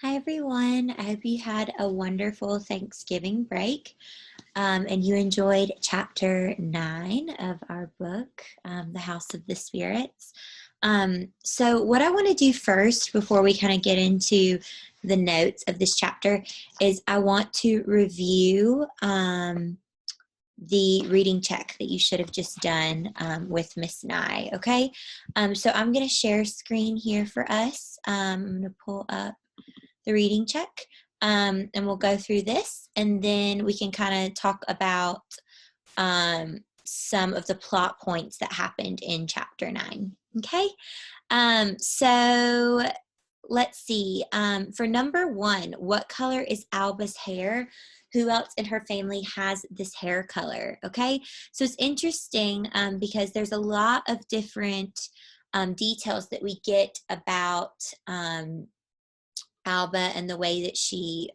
Hi, everyone. I hope you had a wonderful Thanksgiving break and you enjoyed chapter 9 of our book, The House of the Spirits. So, what I want to do first before we kind of get into the notes of this chapter is I want to review the reading check that you should have just done with Miss Nye. Okay. So, I'm going to share screen here for us. I'm going to pull up the reading check, and we'll go through this, and then we can kind of talk about some of the plot points that happened in chapter 9. Okay, so let's see. For number 1, what color is Alba's hair? Who else in her family has this hair color? Okay, so it's interesting because there's a lot of different details that we get about Alba and the way that she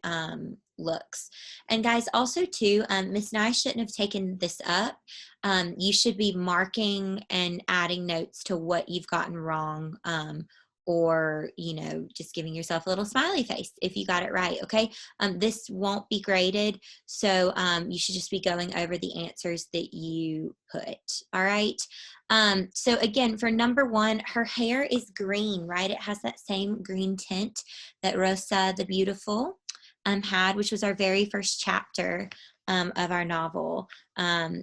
looks. And guys, also too, Miss Nye shouldn't have taken this up. You should be marking and adding notes to what you've gotten wrong, or just giving yourself a little smiley face if you got it right. Okay, this won't be graded, so you should just be going over the answers that you put. All right. So again, for number 1, her hair is green, right? It has that same green tint that Rosa the Beautiful had, which was our very first chapter of our novel.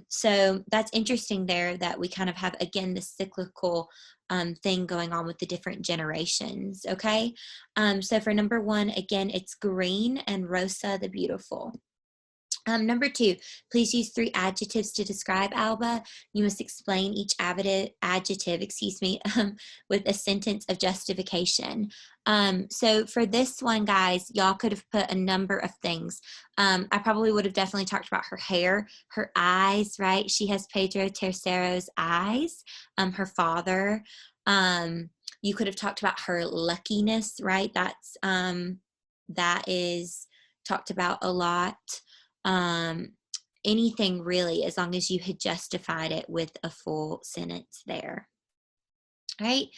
So that's interesting there that we kind of have, again, this cyclical thing going on with the different generations, okay? So for number 1, again, it's green and Rosa the Beautiful. Number 2, please use 3 adjectives to describe Alba. You must explain each adjective, with a sentence of justification. So for this one, guys, y'all could have put a number of things. I probably would have definitely talked about her hair, her eyes, right? She has Pedro Tercero's eyes, her father. You could have talked about her luckiness, right? That is talked about a lot. Anything really, as long as you had justified it with a full sentence there. All right.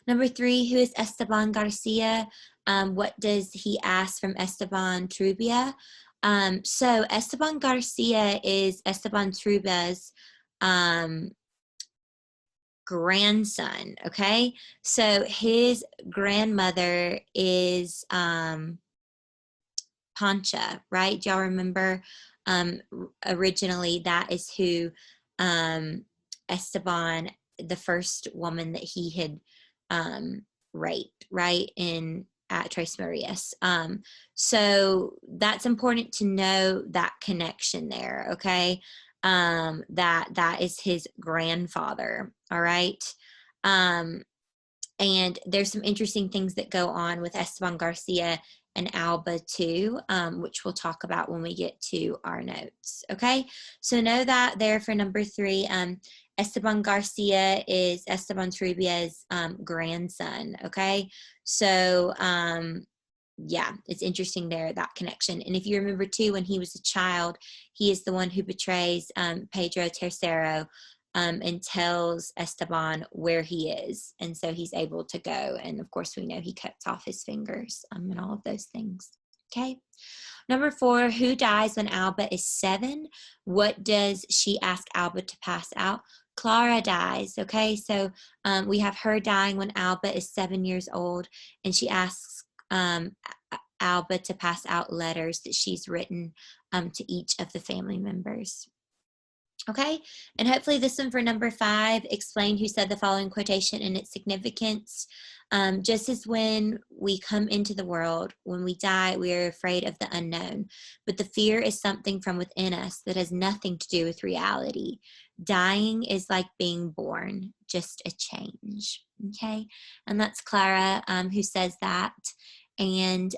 Number 3, who is Esteban Garcia? What does he ask from Esteban Trubia? So Esteban Garcia is Esteban Trubia's grandson. Okay. So his grandmother is Pancha, right? Do y'all remember? Originally, that is who Esteban, the first woman that he had raped, right, at Tres Marias. So that's important to know that connection there, okay? That is his grandfather, all right? And there's some interesting things that go on with Esteban Garcia and Alba too, which we'll talk about when we get to our notes. Okay, so know that there for number 3. Esteban Garcia is Esteban Trubia's grandson. Okay, so yeah, it's interesting there, that connection. And if you remember too, when he was a child, he is the one who betrays Pedro Tercero and tells Esteban where he is. And so he's able to go. And of course, we know he cuts off his fingers and all of those things. Okay. Number 4, who dies when Alba is 7? What does she ask Alba to pass out? Clara dies. Okay. So we have her dying when Alba is 7 years old. And she asks Alba to pass out letters that she's written to each of the family members. Okay, and hopefully this one for number 5, explain who said the following quotation and its significance. Just as when we come into the world, when we die, we are afraid of the unknown. But the fear is something from within us that has nothing to do with reality. Dying is like being born, just a change. Okay, and that's Clara who says that. And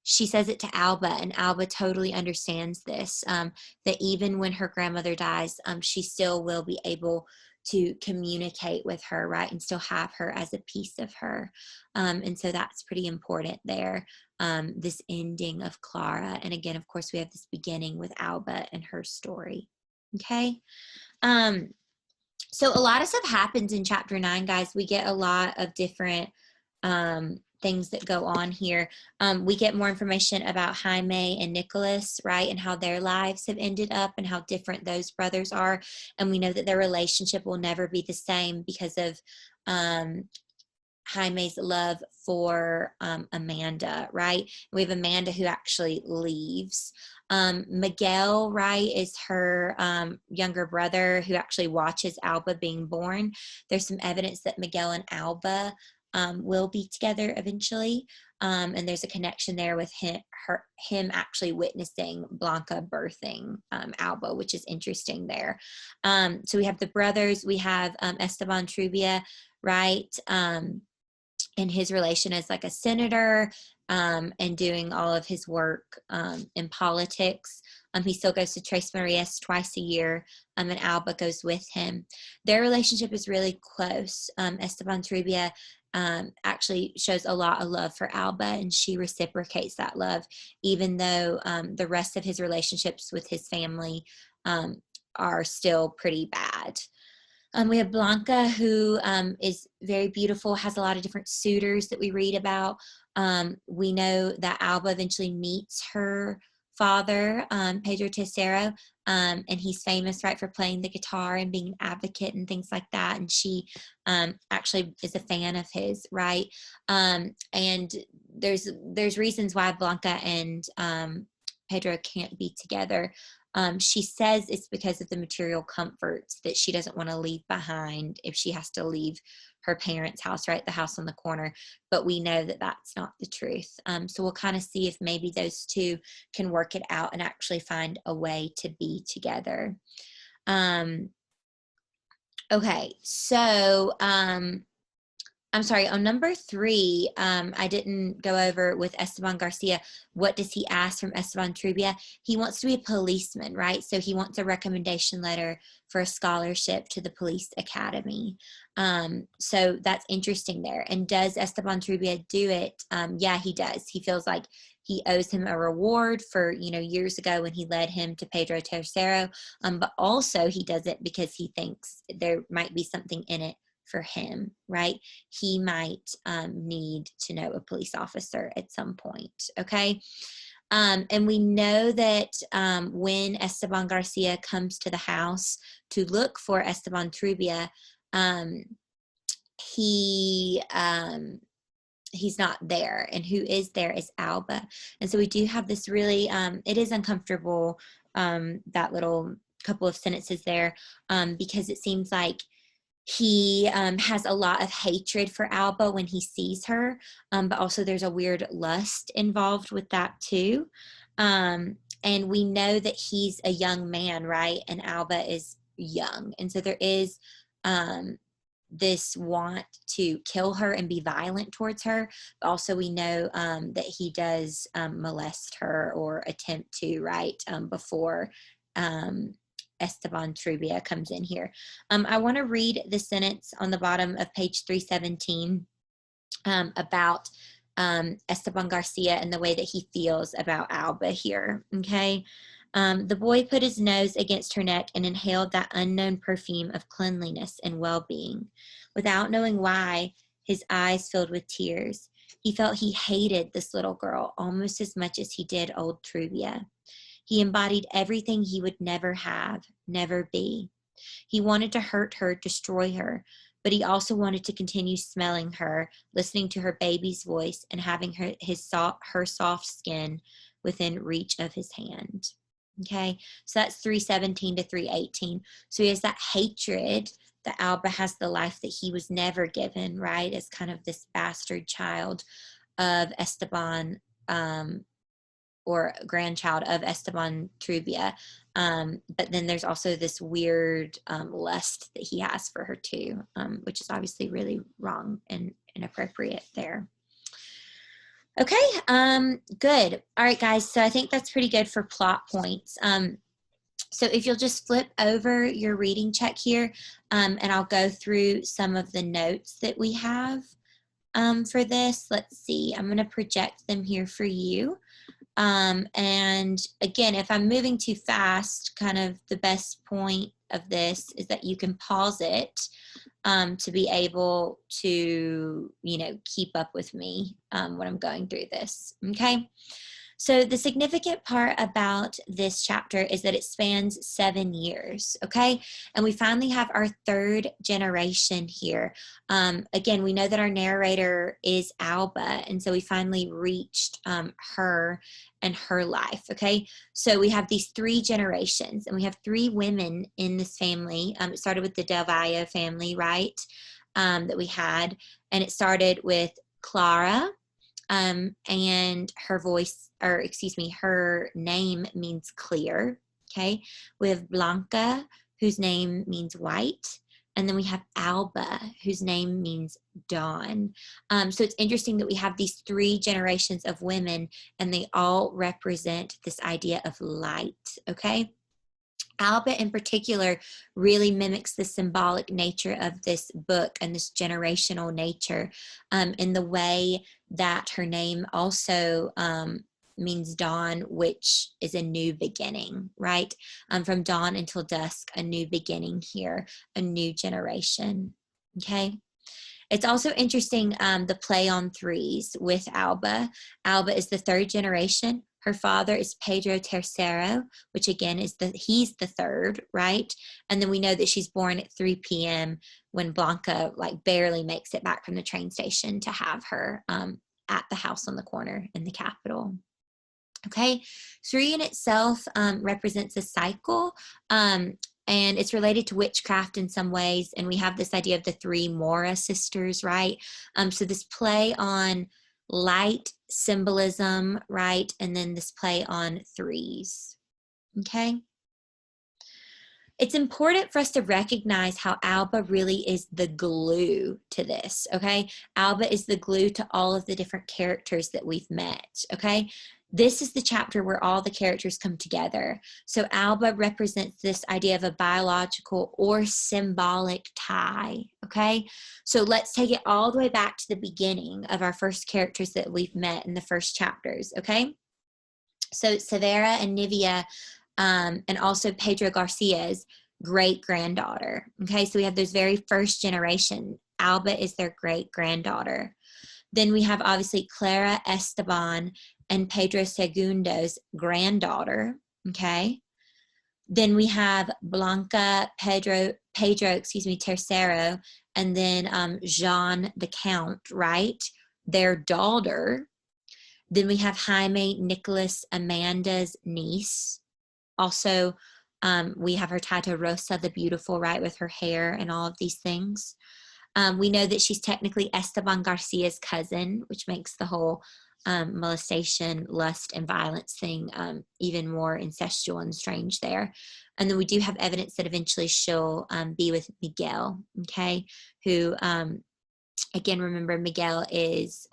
she says it to Alba, and Alba totally understands this, that even when her grandmother dies, she still will be able to communicate with her, right, and still have her as a piece of her. And so that's pretty important there, this ending of Clara. And again, of course, we have this beginning with Alba and her story. Okay. So a lot of stuff happens in chapter 9, guys. We get a lot of different things that go on here. We get more information about Jaime and Nicholas, right, and how their lives have ended up and how different those brothers are. And we know that their relationship will never be the same because of Jaime's love for Amanda, right? We have Amanda who actually leaves. Miguel, right, is her younger brother who actually watches Alba being born. There's some evidence that Miguel and Alba will be together eventually. And there's a connection there with him actually witnessing Blanca birthing Alba, which is interesting there. So we have the brothers, we have Esteban Trubia, right? In his relation as like a senator and doing all of his work in politics. He still goes to Tres Marias twice a year, and Alba goes with him. Their relationship is really close. Esteban Trubia actually shows a lot of love for Alba, and she reciprocates that love, even though the rest of his relationships with his family are still pretty bad. We have Blanca, who is very beautiful, has a lot of different suitors that we read about. We know that Alba eventually meets her father, Pedro Tercero, and he's famous, right, for playing the guitar and being an advocate and things like that. And she actually is a fan of his, right? And there's reasons why Blanca and Pedro can't be together. She says it's because of the material comforts that she doesn't want to leave behind if she has to leave her parents' house, right? The house on the corner. But we know that that's not the truth. So we'll kind of see if maybe those two can work it out and actually find a way to be together. Okay, so I'm sorry, on number 3, I didn't go over with Esteban Garcia. What does he ask from Esteban Trubia? He wants to be a policeman, right? So he wants a recommendation letter for a scholarship to the police academy. So that's interesting there. And does Esteban Trubia do it? Yeah, he does. He feels like he owes him a reward for, years ago when he led him to Pedro Tercero. But also he does it because he thinks there might be something in it for him, right? He might need to know a police officer at some point, okay? And we know that when Esteban Garcia comes to the house to look for Esteban Trubia, he's not there, and who is there is Alba. And so we do have this really, it is uncomfortable, that little couple of sentences there, because it seems like he has a lot of hatred for Alba when he sees her, but also there's a weird lust involved with that too. And we know that he's a young man, right? And Alba is young. And so there is this want to kill her and be violent towards her. But also we know that he does molest her or attempt to, right, before Esteban Trubia comes in here. I want to read the sentence on the bottom of page 317 about Esteban Garcia and the way that he feels about Alba here, okay? The boy put his nose against her neck and inhaled that unknown perfume of cleanliness and well-being. Without knowing why, his eyes filled with tears. He felt he hated this little girl almost as much as he did old Trubia. He embodied everything he would never have, never be. He wanted to hurt her, destroy her, but he also wanted to continue smelling her, listening to her baby's voice, and having her soft skin within reach of his hand. Okay, so that's 317 to 318. So he has that hatred that Alba has the life that he was never given, right, as kind of this bastard child of Esteban, or grandchild of Esteban Trubia. But then there's also this weird lust that he has for her too, which is obviously really wrong and inappropriate there. Okay, good. All right, guys, so I think that's pretty good for plot points. So if you'll just flip over your reading check here, and I'll go through some of the notes that we have for this. Let's see, I'm going to project them here for you. And again, if I'm moving too fast, kind of the best point of this is that you can pause it to be able to, keep up with me when I'm going through this, okay? So the significant part about this chapter is that it spans 7 years, okay? And we finally have our third generation here. Again, we know that our narrator is Alba, and so we finally reached her and her life, okay? So we have these 3 generations, and we have 3 women in this family. It started with the Del Valle family, right, that we had, and it started with Clara, and her name means clear, okay? We have Blanca, whose name means white, and then we have Alba, whose name means dawn. So it's interesting that we have these 3 generations of women, and they all represent this idea of light, okay? Alba in particular really mimics the symbolic nature of this book and this generational nature in the way that her name also means dawn, which is a new beginning, right? From dawn until dusk, a new beginning here, a new generation, okay? It's also interesting the play on 3s with Alba. Alba is the 3rd generation. Her father is Pedro Tercero, which again he's the 3rd, right? And then we know that she's born at 3 p.m. when Blanca barely makes it back from the train station to have her at the house on the corner in the capital. Okay, 3 in itself represents a cycle. And it's related to witchcraft in some ways. And we have this idea of the 3 Mora sisters, right? So this play on light symbolism, right? And then this play on 3s, okay? It's important for us to recognize how Alba really is the glue to this, okay? Alba is the glue to all of the different characters that we've met, okay? This is the chapter where all the characters come together. So Alba represents this idea of a biological or symbolic tie, okay? So let's take it all the way back to the beginning of our first characters that we've met in the first chapters, okay? So Severa and Nivea, and also Pedro Garcia's great-granddaughter, okay? So we have those very first generation. Alba is their great-granddaughter. Then we have obviously Clara Esteban and Pedro Segundo's granddaughter, okay? Then we have Blanca, Pedro, Tercero, and then Jean the Count, right? Their daughter. Then we have Jaime, Nicholas, Amanda's niece. Also, we have her tied to Rosa the Beautiful, right, with her hair and all of these things. We know that she's technically Esteban Garcia's cousin, which makes the whole molestation, lust, and violence thing even more incestual and strange there. And then we do have evidence that eventually she'll be with Miguel, okay, who, again, remember, Miguel is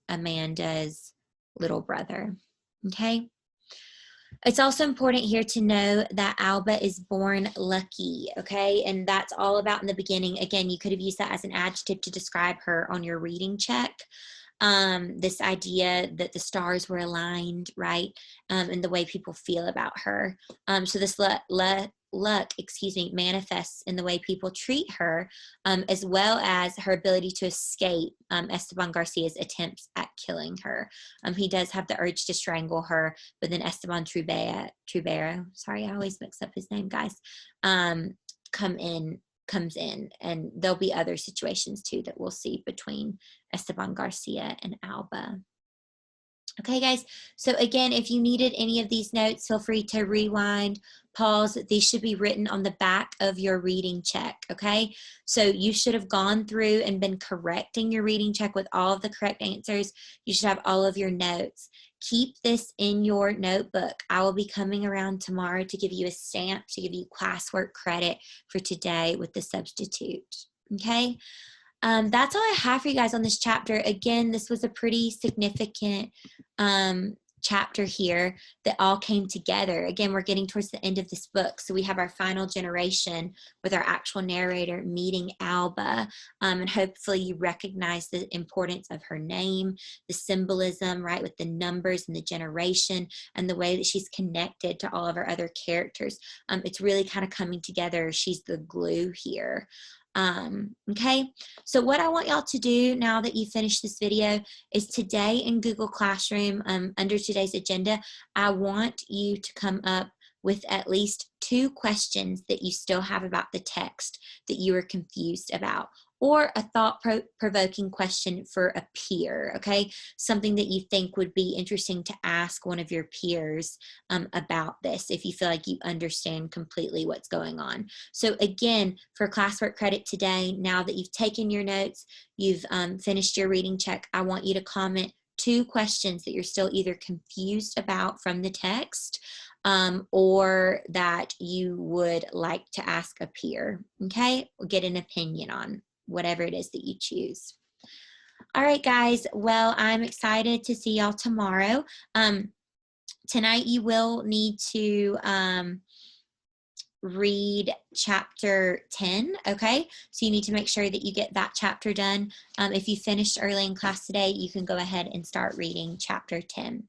Amanda's little brother, okay? It's also important here to know that Alba is born lucky, okay? And that's all about in the beginning. Again, you could have used that as an adjective to describe her on your reading check. This idea that the stars were aligned, right? And the way people feel about her. So this luck, manifests in the way people treat her, as well as her ability to escape Esteban Garcia's attempts at killing her. He does have the urge to strangle her, but then Esteban Trubero, sorry, I always mix up his name, guys, comes in, and there'll be other situations too that we'll see between Esteban Garcia and Alba. Okay, guys, so again, if you needed any of these notes, feel free to rewind, pause. These should be written on the back of your reading check, okay? So you should have gone through and been correcting your reading check with all of the correct answers. You should have all of your notes. Keep this in your notebook. I will be coming around tomorrow to give you a stamp, to give you classwork credit for today with the substitute, okay? That's all I have for you guys on this chapter. Again, this was a pretty significant chapter here that all came together. Again, we're getting towards the end of this book, so we have our final generation with our actual narrator meeting Alba, and hopefully you recognize the importance of her name, the symbolism, right, with the numbers and the generation and the way that she's connected to all of our other characters. It's really kind of coming together. She's the glue here. Okay, so what I want y'all to do now that you finish this video is today in Google Classroom, under today's agenda, I want you to come up with at least 2 questions that you still have about the text that you are confused about, or a thought-provoking question for a peer, okay? Something that you think would be interesting to ask one of your peers about this if you feel like you understand completely what's going on. So again, for classwork credit today, now that you've taken your notes, you've finished your reading check, I want you to comment 2 questions that you're still either confused about from the text or that you would like to ask a peer, okay? Or get an opinion on, whatever it is that you choose. All right, guys. Well, I'm excited to see y'all tomorrow. Tonight you will need to read chapter 10, okay? So you need to make sure that you get that chapter done. If you finished early in class today, you can go ahead and start reading chapter 10.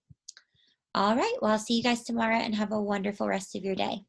All right, well, I'll see you guys tomorrow and have a wonderful rest of your day.